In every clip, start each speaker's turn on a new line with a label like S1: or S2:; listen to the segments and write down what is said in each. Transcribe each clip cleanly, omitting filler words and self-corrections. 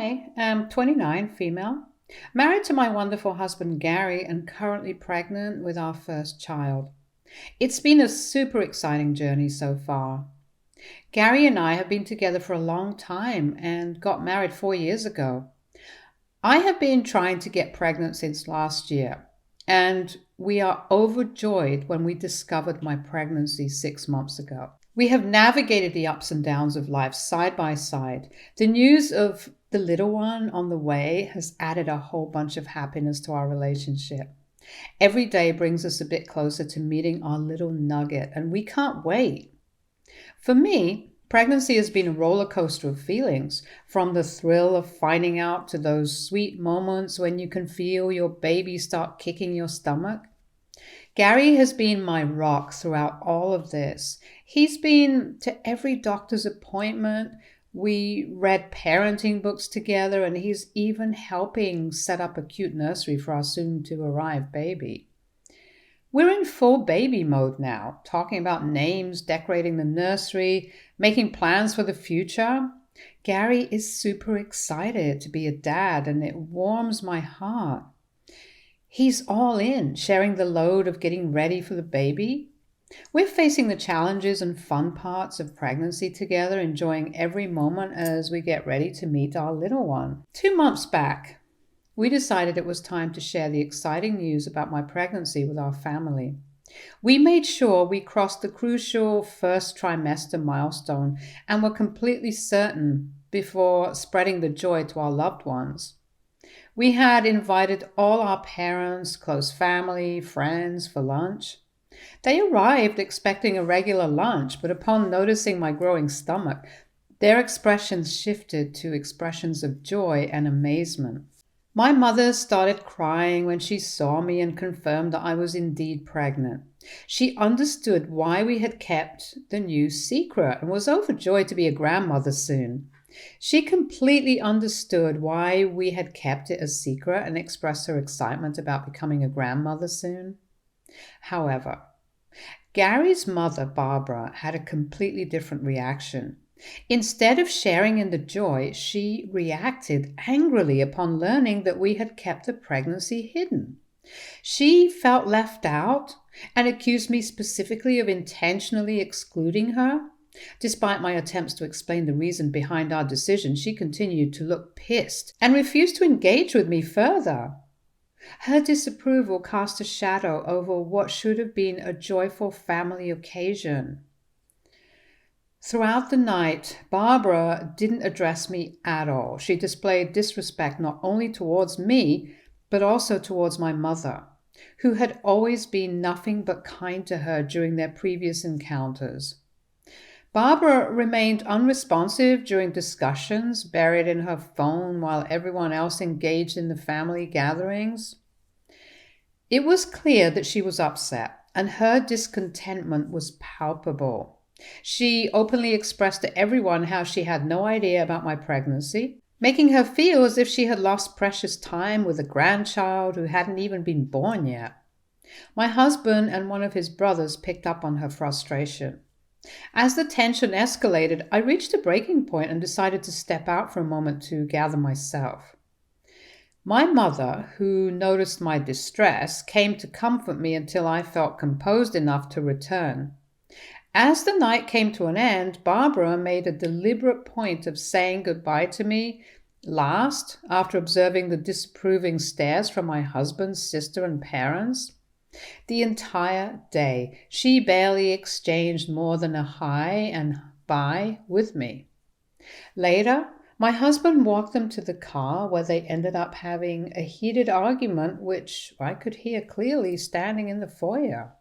S1: Hi, I'm 29, female, married to my wonderful husband Gary, and currently pregnant with our first child. It's been a super exciting journey so far. Gary and I have been together for a long time and got married 4 years ago. I have been trying to get pregnant since last year, and we are overjoyed when we discovered my pregnancy 6 months ago. We have navigated the ups and downs of life side by side. The news of the little one on the way has added a whole bunch of happiness to our relationship. Every day brings us a bit closer to meeting our little nugget, and we can't wait. For me, pregnancy has been a roller coaster of feelings, from the thrill of finding out to those sweet moments when you can feel your baby start kicking your stomach. Gary has been my rock throughout all of this. He's been to every doctor's appointment. We read parenting books together, and he's even helping set up a cute nursery for our soon to arrive baby. We're in full baby mode now, talking about names, decorating the nursery, making plans for the future. Gary is super excited to be a dad, and it warms my heart. He's all in, sharing the load of getting ready for the baby. We're facing the challenges and fun parts of pregnancy together, enjoying every moment as we get ready to meet our little one. 2 months back, we decided it was time to share the exciting news about my pregnancy with our family. We made sure we crossed the crucial first trimester milestone and were completely certain before spreading the joy to our loved ones. We had invited all our parents, close family, friends for lunch. They arrived expecting a regular lunch, but upon noticing my growing stomach, their expressions shifted to expressions of joy and amazement. My mother started crying when she saw me and confirmed that I was indeed pregnant. She understood why we had kept the news secret and was overjoyed to be a grandmother soon. She completely understood why we had kept it a secret and expressed her excitement about becoming a grandmother soon. However, Gary's mother, Barbara, had a completely different reaction. Instead of sharing in the joy, she reacted angrily upon learning that we had kept the pregnancy hidden. She felt left out and accused me specifically of intentionally excluding her. Despite my attempts to explain the reason behind our decision, she continued to look pissed and refused to engage with me further. Her disapproval cast a shadow over what should have been a joyful family occasion. Throughout the night, Barbara didn't address me at all. She displayed disrespect not only towards me, but also towards my mother, who had always been nothing but kind to her during their previous encounters. Barbara remained unresponsive during discussions, buried in her phone while everyone else engaged in the family gatherings. It was clear that she was upset, and her discontentment was palpable. She openly expressed to everyone how she had no idea about my pregnancy, making her feel as if she had lost precious time with a grandchild who hadn't even been born yet. My husband and one of his brothers picked up on her frustration. As the tension escalated, I reached a breaking point and decided to step out for a moment to gather myself. My mother, who noticed my distress, came to comfort me until I felt composed enough to return. As the night came to an end, Barbara made a deliberate point of saying goodbye to me last, after observing the disapproving stares from my husband's sister and parents. The entire day, she barely exchanged more than a hi and bye with me. Later, my husband walked them to the car, where they ended up having a heated argument, which I could hear clearly standing in the foyer.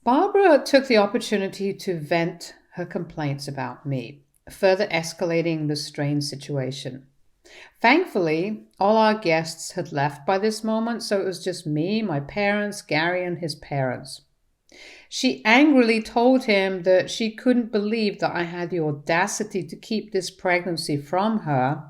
S1: Barbara took the opportunity to vent her complaints about me, further escalating the strained situation. Thankfully, all our guests had left by this moment, so it was just me, my parents, Gary, and his parents. She angrily told him that she couldn't believe that I had the audacity to keep this pregnancy from her,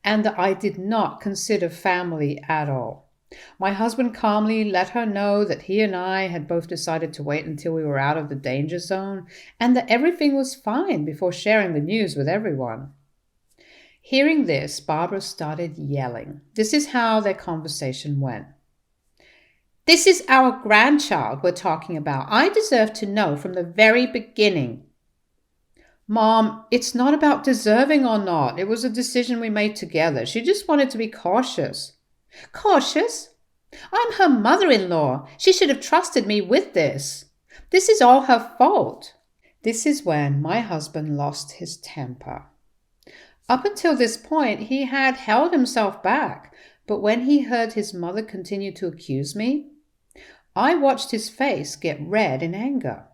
S1: and that I did not consider family at all. My husband calmly let her know that he and I had both decided to wait until we were out of the danger zone, and that everything was fine before sharing the news with everyone. Hearing this, Barbara started yelling. This is how their conversation went. This is our grandchild we're talking about. I deserve to know from the very beginning. Mom, it's not about deserving or not. It was a decision we made together. She just wanted to be cautious. Cautious? I'm her mother-in-law. She should have trusted me with this. This is all her fault. This is when my husband lost his temper. Up until this point, he had held himself back, but when he heard his mother continue to accuse me, I watched his face get red in anger.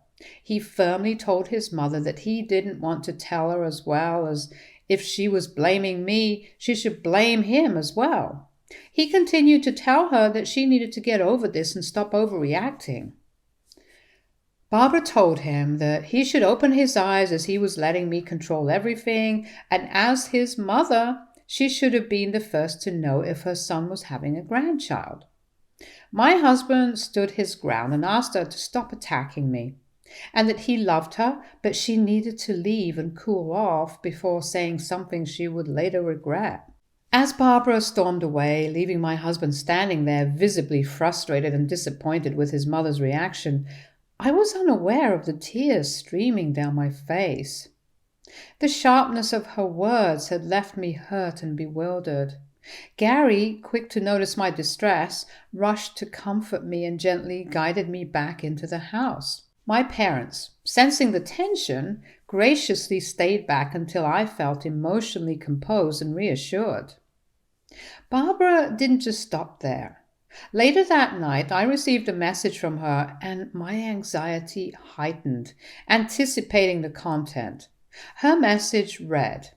S1: He firmly told his mother that he didn't want to tell her, as well as if she was blaming me, she should blame him as well. He continued to tell her that she needed to get over this and stop overreacting. Barbara told him that he should open his eyes as he was letting me control everything, and as his mother, she should have been the first to know if her son was having a grandchild. My husband stood his ground and asked her to stop attacking me, and that he loved her, but she needed to leave and cool off before saying something she would later regret. As Barbara stormed away, leaving my husband standing there visibly frustrated and disappointed with his mother's reaction, I was unaware of the tears streaming down my face. The sharpness of her words had left me hurt and bewildered. Gary, quick to notice my distress, rushed to comfort me and gently guided me back into the house. My parents, sensing the tension, graciously stayed back until I felt emotionally composed and reassured. Barbara didn't just stop there. Later that night, I received a message from her, and my anxiety heightened, anticipating the content. Her message read,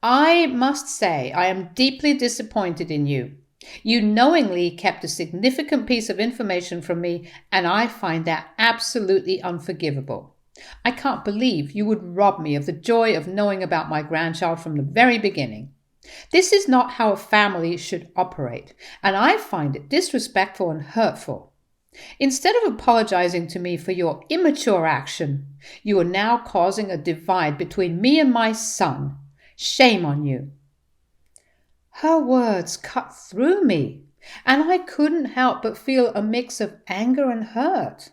S1: I must say I am deeply disappointed in you. You knowingly kept a significant piece of information from me, and I find that absolutely unforgivable. I can't believe you would rob me of the joy of knowing about my grandchild from the very beginning. This is not how a family should operate, and I find it disrespectful and hurtful. Instead of apologizing to me for your immature action, you are now causing a divide between me and my son. Shame on you. Her words cut through me, and I couldn't help but feel a mix of anger and hurt.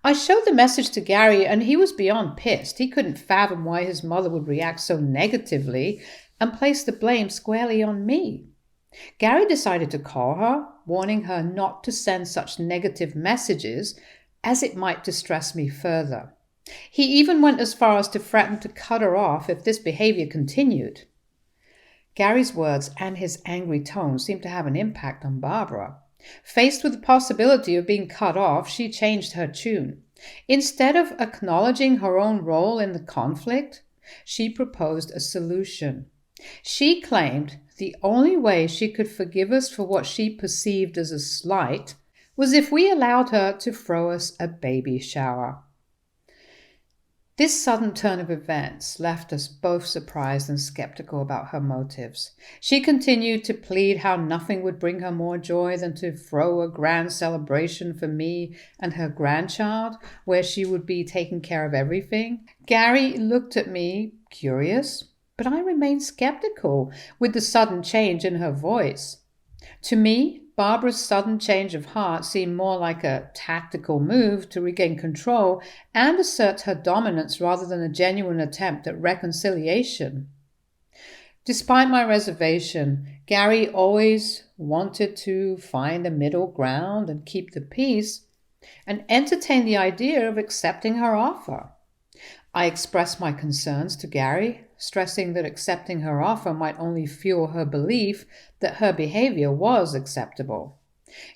S1: I showed the message to Gary, and he was beyond pissed. He couldn't fathom why his mother would react so negatively and place the blame squarely on me. Gary decided to call her, warning her not to send such negative messages, as it might distress me further. He even went as far as to threaten to cut her off if this behavior continued. Gary's words and his angry tone seemed to have an impact on Barbara. Faced with the possibility of being cut off, she changed her tune. Instead of acknowledging her own role in the conflict, she proposed a solution. She claimed the only way she could forgive us for what she perceived as a slight was if we allowed her to throw us a baby shower. This sudden turn of events left us both surprised and skeptical about her motives. She continued to plead how nothing would bring her more joy than to throw a grand celebration for me and her grandchild, where she would be taking care of everything. Gary looked at me, curious, but I remained skeptical with the sudden change in her voice. To me, Barbara's sudden change of heart seemed more like a tactical move to regain control and assert her dominance rather than a genuine attempt at reconciliation. Despite my reservation, Gary always wanted to find a middle ground and keep the peace, and entertained the idea of accepting her offer. I expressed my concerns to Gary, stressing that accepting her offer might only fuel her belief that her behavior was acceptable.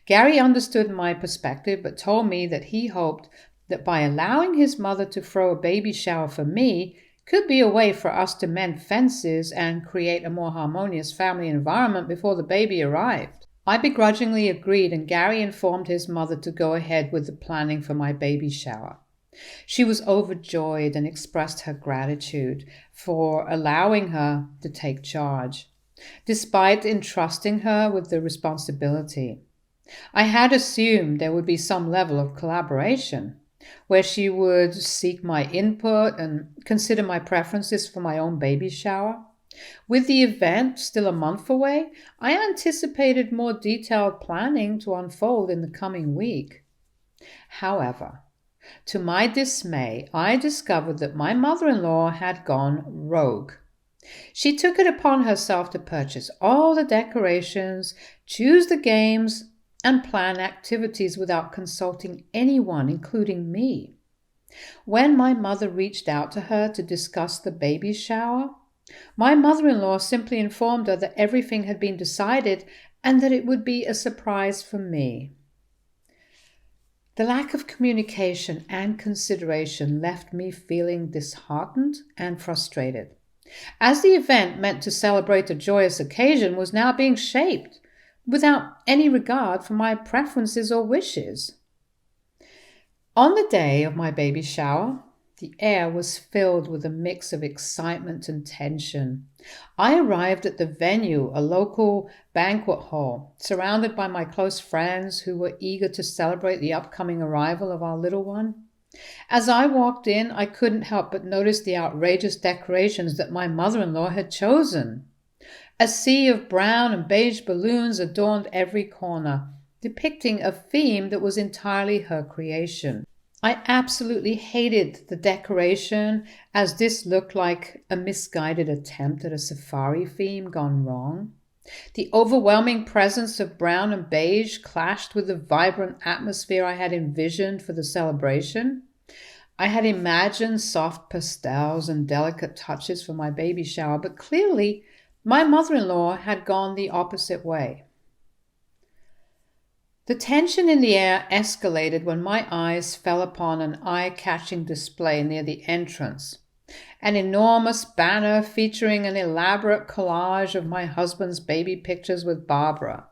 S1: Gary understood my perspective, but told me that he hoped that by allowing his mother to throw a baby shower for me could be a way for us to mend fences and create a more harmonious family environment before the baby arrived. I begrudgingly agreed, and Gary informed his mother to go ahead with the planning for my baby shower. She was overjoyed and expressed her gratitude for allowing her to take charge, despite entrusting her with the responsibility. I had assumed there would be some level of collaboration, where she would seek my input and consider my preferences for my own baby shower. With the event still a month away, I anticipated more detailed planning to unfold in the coming week. However, to my dismay, I discovered that my mother-in-law had gone rogue. She took it upon herself to purchase all the decorations, choose the games, and plan activities without consulting anyone, including me. When my mother reached out to her to discuss the baby shower, my mother-in-law simply informed her that everything had been decided and that it would be a surprise for me. The lack of communication and consideration left me feeling disheartened and frustrated, as the event meant to celebrate a joyous occasion was now being shaped without any regard for my preferences or wishes. On the day of my baby shower, the air was filled with a mix of excitement and tension. I arrived at the venue, a local banquet hall, surrounded by my close friends who were eager to celebrate the upcoming arrival of our little one. As I walked in, I couldn't help but notice the outrageous decorations that my mother-in-law had chosen. A sea of brown and beige balloons adorned every corner, depicting a theme that was entirely her creation. I absolutely hated the decoration, as this looked like a misguided attempt at a safari theme gone wrong. The overwhelming presence of brown and beige clashed with the vibrant atmosphere I had envisioned for the celebration. I had imagined soft pastels and delicate touches for my baby shower, but clearly my mother-in-law had gone the opposite way. The tension in the air escalated when my eyes fell upon an eye-catching display near the entrance. An enormous banner featuring an elaborate collage of my husband's baby pictures with Barbara.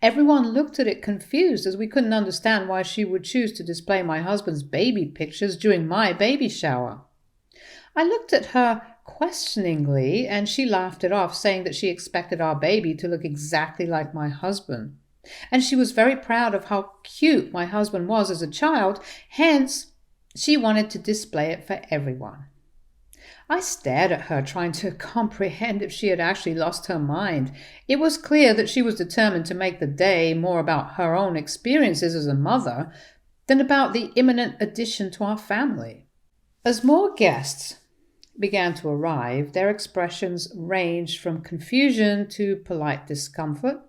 S1: Everyone looked at it confused, as we couldn't understand why she would choose to display my husband's baby pictures during my baby shower. I looked at her questioningly, and she laughed it off, saying that she expected our baby to look exactly like my husband. And she was very proud of how cute my husband was as a child, hence she wanted to display it for everyone. I stared at her, trying to comprehend if she had actually lost her mind. It was clear that she was determined to make the day more about her own experiences as a mother than about the imminent addition to our family. As more guests began to arrive, their expressions ranged from confusion to polite discomfort.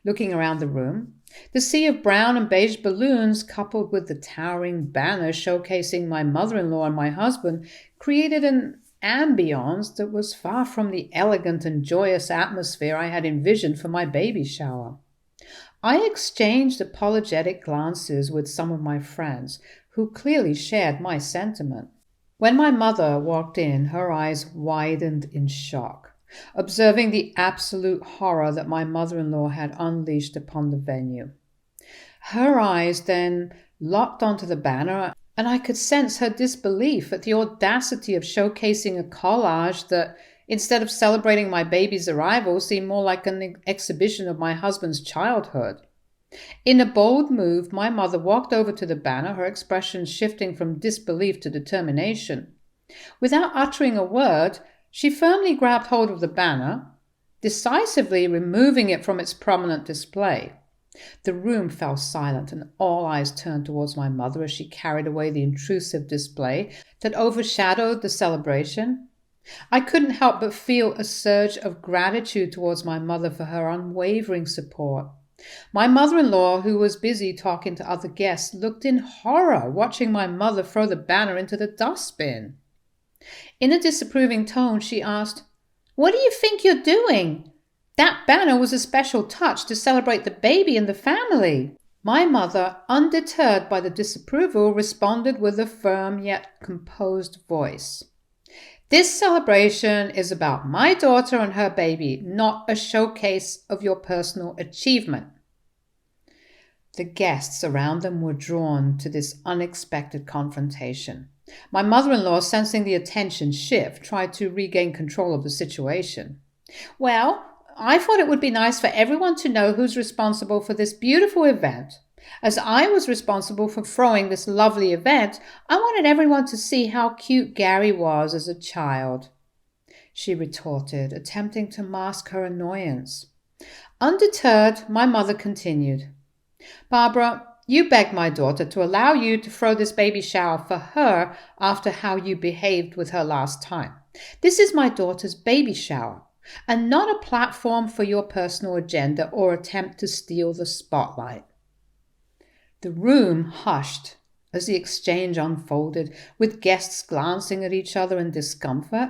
S1: Looking around the room, the sea of brown and beige balloons, coupled with the towering banner showcasing my mother-in-law and my husband, created an ambience that was far from the elegant and joyous atmosphere I had envisioned for my baby shower. I exchanged apologetic glances with some of my friends, who clearly shared my sentiment. When my mother walked in, her eyes widened in shock, observing the absolute horror that my mother-in-law had unleashed upon the venue. Her eyes then locked onto the banner, and I could sense her disbelief at the audacity of showcasing a collage that, instead of celebrating my baby's arrival, seemed more like an exhibition of my husband's childhood. In a bold move, my mother walked over to the banner, her expression shifting from disbelief to determination. Without uttering a word, she firmly grabbed hold of the banner, decisively removing it from its prominent display. The room fell silent, and all eyes turned towards my mother as she carried away the intrusive display that overshadowed the celebration. I couldn't help but feel a surge of gratitude towards my mother for her unwavering support. My mother-in-law, who was busy talking to other guests, looked in horror, watching my mother throw the banner into the dustbin. In a disapproving tone, she asked, "What do you think you're doing? That banner was a special touch to celebrate the baby and the family." My mother, undeterred by the disapproval, responded with a firm yet composed voice. "This celebration is about my daughter and her baby, not a showcase of your personal achievement." The guests around them were drawn to this unexpected confrontation. My mother-in-law, sensing the attention shift, tried to regain control of the situation. "Well, I thought it would be nice for everyone to know who's responsible for this beautiful event. As I was responsible for throwing this lovely event, I wanted everyone to see how cute Gary was as a child." she retorted, attempting to mask her annoyance. Undeterred, my mother continued, Barbara, you begged my daughter to allow you to throw this baby shower for her after how you behaved with her last time. This is my daughter's baby shower, and not a platform for your personal agenda or attempt to steal the spotlight. The room hushed as the exchange unfolded, with guests glancing at each other in discomfort.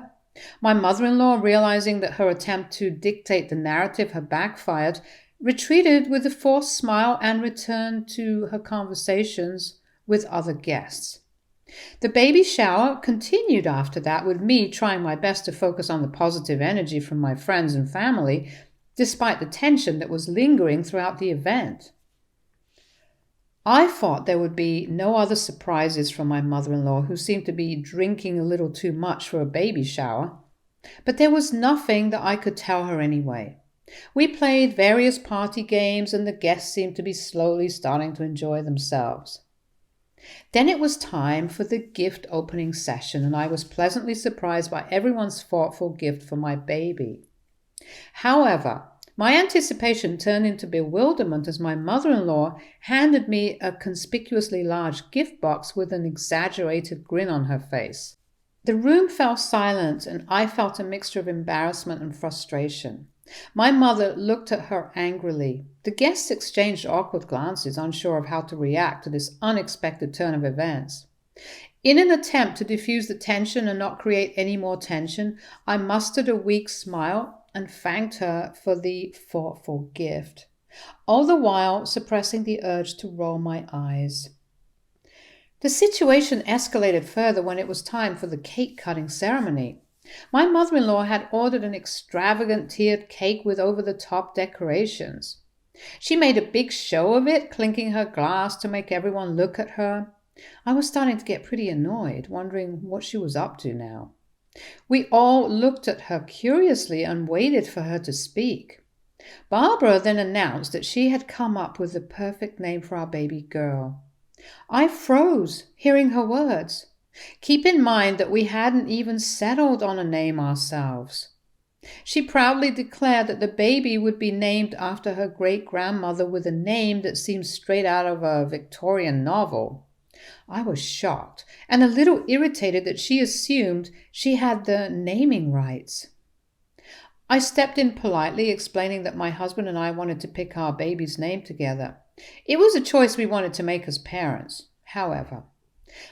S1: My mother-in-law, realizing that her attempt to dictate the narrative had backfired, retreated with a forced smile and returned to her conversations with other guests. The baby shower continued after that, with me trying my best to focus on the positive energy from my friends and family, despite the tension that was lingering throughout the event. I thought there would be no other surprises from my mother-in-law, who seemed to be drinking a little too much for a baby shower. But there was nothing that I could tell her anyway. We played various party games, and the guests seemed to be slowly starting to enjoy themselves. Then it was time for the gift opening session, and I was pleasantly surprised by everyone's thoughtful gift for my baby. However, my anticipation turned into bewilderment as my mother-in-law handed me a conspicuously large gift box with an exaggerated grin on her face. The room fell silent, and I felt a mixture of embarrassment and frustration. My mother looked at her angrily. The guests exchanged awkward glances, unsure of how to react to this unexpected turn of events. In an attempt to diffuse the tension and not create any more tension, I mustered a weak smile and thanked her for the thoughtful gift, all the while suppressing the urge to roll my eyes. The situation escalated further when it was time for the cake-cutting ceremony. My mother-in-law had ordered an extravagant tiered cake with over-the-top decorations. She made a big show of it, clinking her glass to make everyone look at her. I was starting to get pretty annoyed, wondering what she was up to now. We all looked at her curiously and waited for her to speak. Barbara then announced that she had come up with the perfect name for our baby girl. I froze, hearing her words. Keep in mind that we hadn't even settled on a name ourselves. She proudly declared that the baby would be named after her great-grandmother, with a name that seemed straight out of a Victorian novel. I was shocked and a little irritated that she assumed she had the naming rights. I stepped in politely, explaining that my husband and I wanted to pick our baby's name together. It was a choice we wanted to make as parents. However,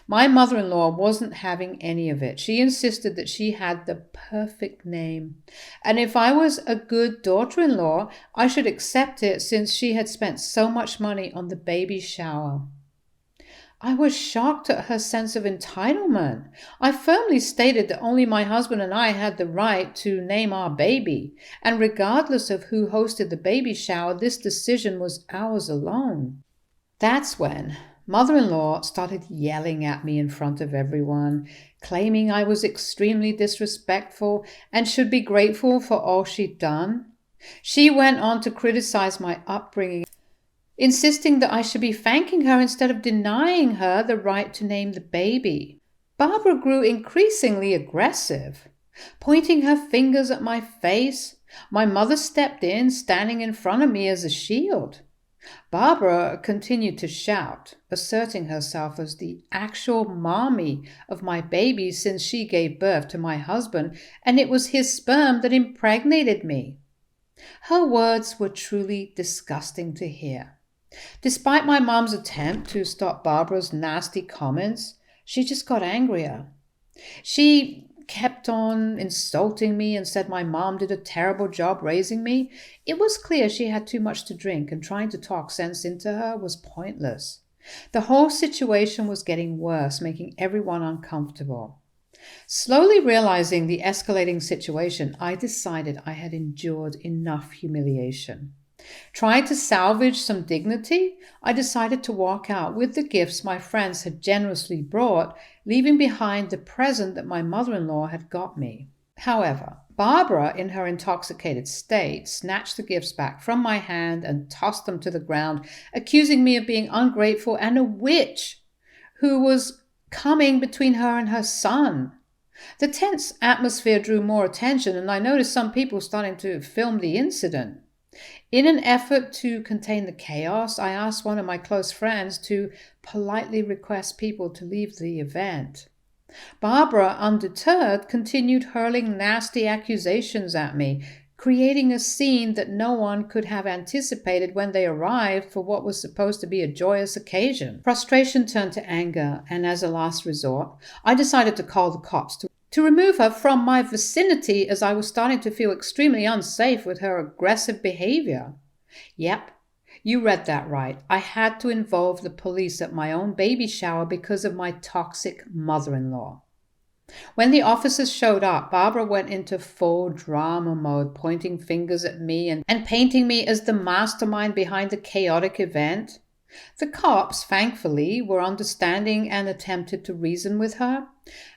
S1: my mother-in-law wasn't having any of it. She insisted that she had the perfect name, and if I was a good daughter-in-law, I should accept it, since she had spent so much money on the baby shower. I was shocked at her sense of entitlement. I firmly stated that only my husband and I had the right to name our baby, and regardless of who hosted the baby shower, this decision was ours alone. That's when mother-in-law started yelling at me in front of everyone, claiming I was extremely disrespectful and should be grateful for all she'd done. She went on to criticize my upbringing, insisting that I should be thanking her instead of denying her the right to name the baby. Barbara grew increasingly aggressive, pointing her fingers at my face. My mother stepped in, standing in front of me as a shield. Barbara continued to shout, asserting herself as the actual mommy of my baby, since she gave birth to my husband, and it was his sperm that impregnated me. Her words were truly disgusting to hear. Despite my mom's attempt to stop Barbara's nasty comments, she just got angrier. She kept on insulting me and said my mom did a terrible job raising me. It was clear she had too much to drink, and trying to talk sense into her was pointless. The whole situation was getting worse, making everyone uncomfortable. Slowly realizing the escalating situation, I decided I had endured enough humiliation. Trying to salvage some dignity, I decided to walk out with the gifts my friends had generously brought, leaving behind the present that my mother-in-law had got me. However, Barbara, in her intoxicated state, snatched the gifts back from my hand and tossed them to the ground, accusing me of being ungrateful and a witch who was coming between her and her son. The tense atmosphere drew more attention, and I noticed some people starting to film the incident. In an effort to contain the chaos, I asked one of my close friends to politely request people to leave the event. Barbara, undeterred, continued hurling nasty accusations at me, creating a scene that no one could have anticipated when they arrived for what was supposed to be a joyous occasion. Frustration turned to anger, and as a last resort, I decided to call the cops to remove her from my vicinity as I was starting to feel extremely unsafe with her aggressive behavior. Yep, you read that right. I had to involve the police at my own baby shower because of my toxic mother-in-law. When the officers showed up, Barbara went into full drama mode, pointing fingers at me and painting me as the mastermind behind the chaotic event. The cops, thankfully, were understanding and attempted to reason with her.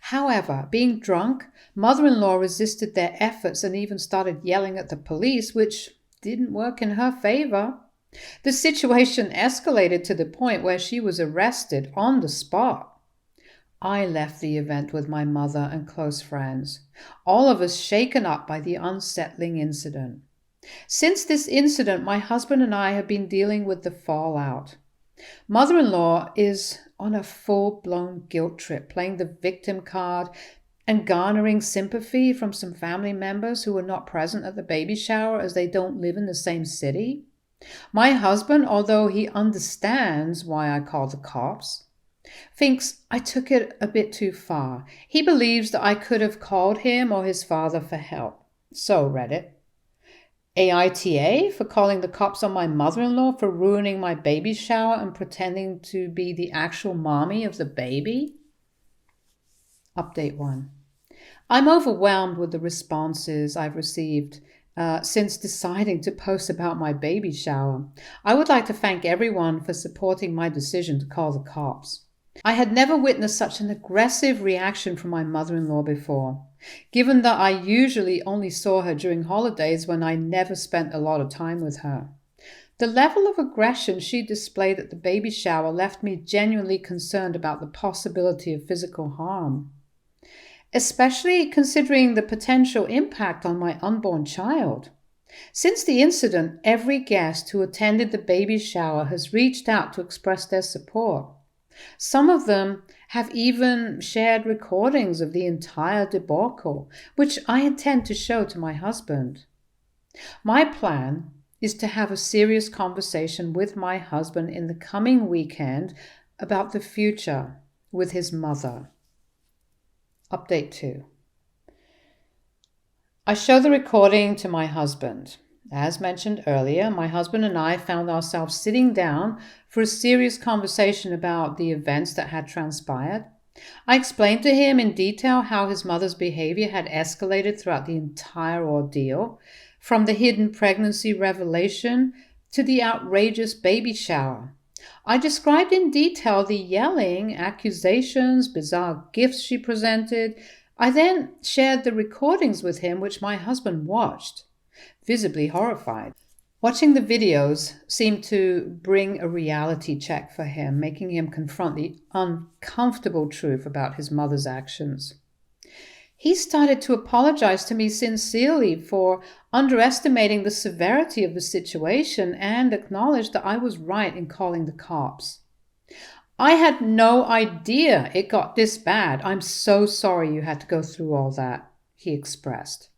S1: However, being drunk, mother-in-law resisted their efforts and even started yelling at the police, which didn't work in her favor. The situation escalated to the point where she was arrested on the spot. I left the event with my mother and close friends, all of us shaken up by the unsettling incident. Since this incident, my husband and I have been dealing with the fallout. Mother-in-law is on a full-blown guilt trip, playing the victim card and garnering sympathy from some family members who were not present at the baby shower as they don't live in the same city. My husband, although he understands why I called the cops, thinks I took it a bit too far. He believes that I could have called him or his father for help. So, Reddit. AITA for calling the cops on my mother-in-law for ruining my baby shower and pretending to be the actual mommy of the baby? Update 1. I'm overwhelmed with the responses I've received since deciding to post about my baby shower. I would like to thank everyone for supporting my decision to call the cops. I had never witnessed such an aggressive reaction from my mother-in-law before, given that I usually only saw her during holidays when I never spent a lot of time with her. The level of aggression she displayed at the baby shower left me genuinely concerned about the possibility of physical harm, especially considering the potential impact on my unborn child. Since the incident, every guest who attended the baby shower has reached out to express their support. Some of them have even shared recordings of the entire debacle, which I intend to show to my husband. My plan is to have a serious conversation with my husband in the coming weekend about the future with his mother. Update 2. I show the recording to my husband. As mentioned earlier, my husband and I found ourselves sitting down for a serious conversation about the events that had transpired. I explained to him in detail how his mother's behavior had escalated throughout the entire ordeal, from the hidden pregnancy revelation to the outrageous baby shower. I described in detail the yelling, accusations, bizarre gifts she presented. I then shared the recordings with him, which my husband watched, visibly horrified. Watching the videos seemed to bring a reality check for him, making him confront the uncomfortable truth about his mother's actions. He started to apologize to me sincerely for underestimating the severity of the situation and acknowledged that I was right in calling the cops. I had no idea it got this bad. I'm so sorry you had to go through all that, he expressed,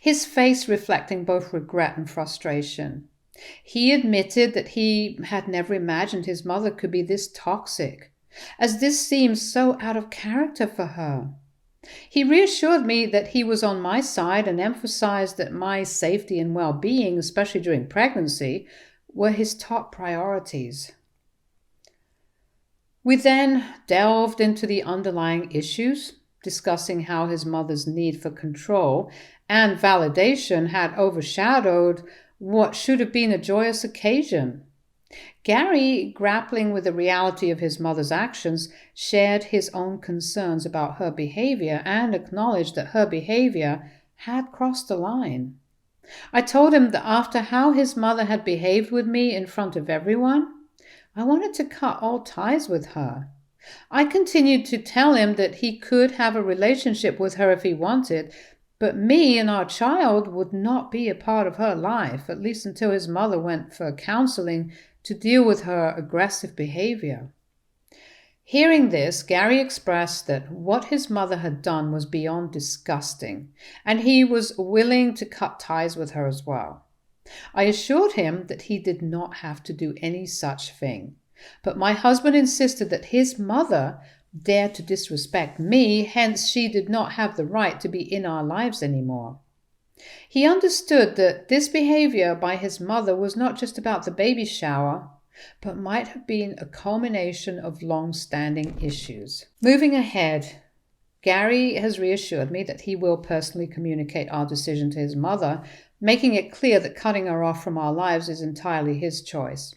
S1: his face reflecting both regret and frustration. He admitted that he had never imagined his mother could be this toxic, as this seemed so out of character for her. He reassured me that he was on my side and emphasized that my safety and well-being, especially during pregnancy, were his top priorities. We then delved into the underlying issues, discussing how his mother's need for control and validation had overshadowed what should have been a joyous occasion. Gary, grappling with the reality of his mother's actions, shared his own concerns about her behavior and acknowledged that her behavior had crossed the line. I told him that after how his mother had behaved with me in front of everyone, I wanted to cut all ties with her. I continued to tell him that he could have a relationship with her if he wanted, but me and our child would not be a part of her life, at least until his mother went for counseling to deal with her aggressive behavior. Hearing this, Gary expressed that what his mother had done was beyond disgusting, and he was willing to cut ties with her as well. I assured him that he did not have to do any such thing, but my husband insisted that his mother dared to disrespect me, hence she did not have the right to be in our lives anymore. He understood that this behavior by his mother was not just about the baby shower, but might have been a culmination of long-standing issues. Moving ahead, Gary has reassured me that he will personally communicate our decision to his mother, making it clear that cutting her off from our lives is entirely his choice.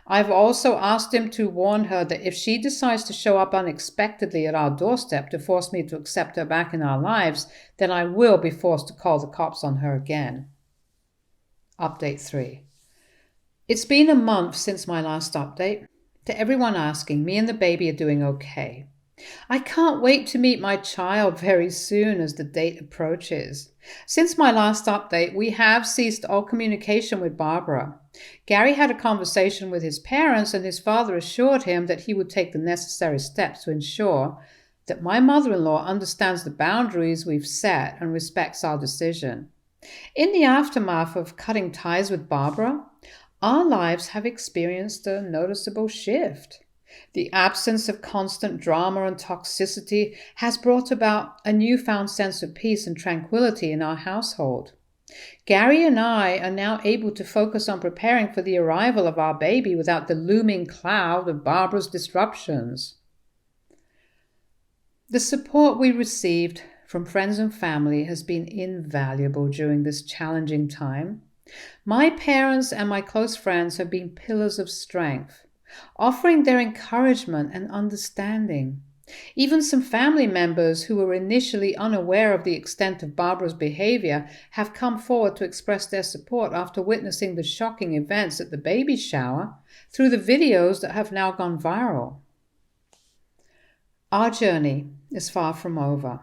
S1: I've also asked him to warn her that if she decides to show up unexpectedly at our doorstep to force me to accept her back in our lives, then I will be forced to call the cops on her again. Update 3. It's been a month since my last update. To everyone asking, me and the baby are doing okay. I can't wait to meet my child very soon as the date approaches. Since my last update, we have ceased all communication with Barbara. Gary had a conversation with his parents, and his father assured him that he would take the necessary steps to ensure that my mother-in-law understands the boundaries we've set and respects our decision. In the aftermath of cutting ties with Barbara, our lives have experienced a noticeable shift. The absence of constant drama and toxicity has brought about a newfound sense of peace and tranquility in our household. Gary and I are now able to focus on preparing for the arrival of our baby without the looming cloud of Barbara's disruptions. The support we received from friends and family has been invaluable during this challenging time. My parents and my close friends have been pillars of strength, offering their encouragement and understanding. Even some family members who were initially unaware of the extent of Barbara's behavior have come forward to express their support after witnessing the shocking events at the baby shower through the videos that have now gone viral. Our journey is far from over,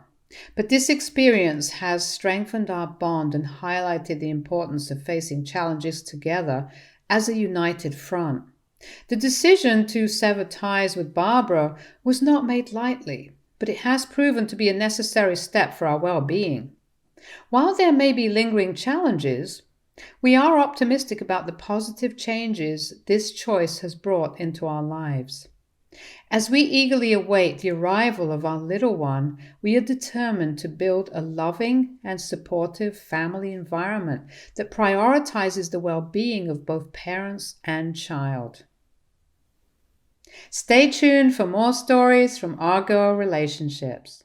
S1: but this experience has strengthened our bond and highlighted the importance of facing challenges together as a united front. The decision to sever ties with Barbara was not made lightly, but it has proven to be a necessary step for our well-being. While there may be lingering challenges, we are optimistic about the positive changes this choice has brought into our lives. As we eagerly await the arrival of our little one, we are determined to build a loving and supportive family environment that prioritizes the well-being of both parents and child. Stay tuned for more stories from our girl relationships.